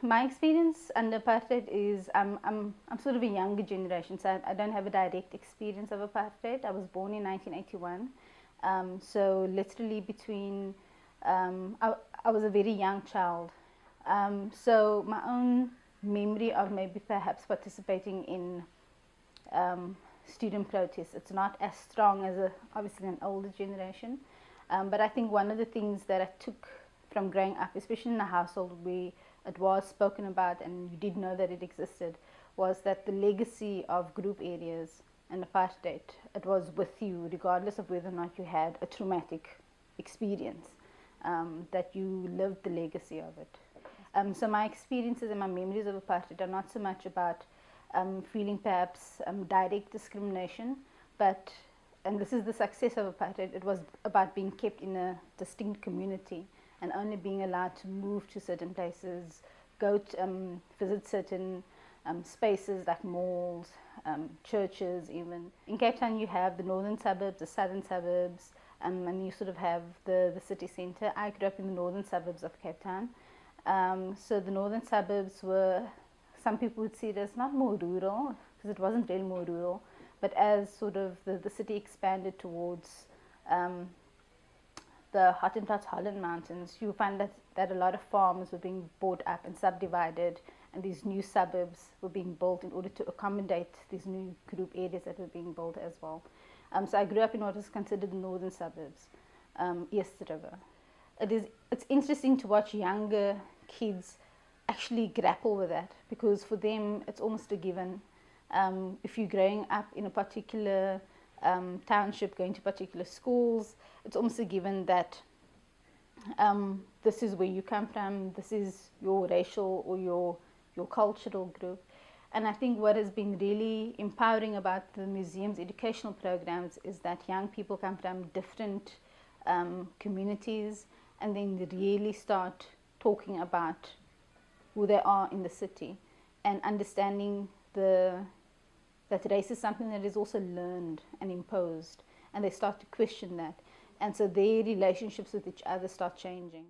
my experience under apartheid is I'm sort of a younger generation, so I don't have a direct experience of apartheid. I was born in 1981, so literally between I was a very young child. So my own memory of maybe perhaps participating in student protests, it's not as strong as obviously an older generation. But I think one of the things that I took from growing up, especially in a household where it was spoken about and you did know that it existed, was that the legacy of group areas and apartheid, it was with you regardless of whether or not you had a traumatic experience, that you lived the legacy of it. So my experiences and my memories of apartheid are not so much about feeling perhaps direct discrimination, but, and this is the success of apartheid, it was about being kept in a distinct community and only being allowed to move to certain places, go to visit certain spaces like malls, churches even. In Cape Town you have the northern suburbs, the southern suburbs, and you sort of have the city centre. I grew up in the northern suburbs of Cape Town. So the northern suburbs were, some people would see it as not more rural, because it wasn't really more rural, but as sort of the city expanded towards the Hottentot Holland Mountains, you find that a lot of farms were being bought up and subdivided, and these new suburbs were being built in order to accommodate these new group areas that were being built as well. So I grew up in what is considered the northern suburbs, East River. It's interesting to watch younger kids actually grapple with that, because for them it's almost a given. If you're growing up in a particular township, going to particular schools, it's almost a given that this is where you come from, this is your racial or your cultural group. And I think what has been really empowering about the museum's educational programs is that young people come from different communities and then really start talking about who they are in the city and understanding that race is something that is also learned and imposed, and they start to question that, and so their relationships with each other start changing.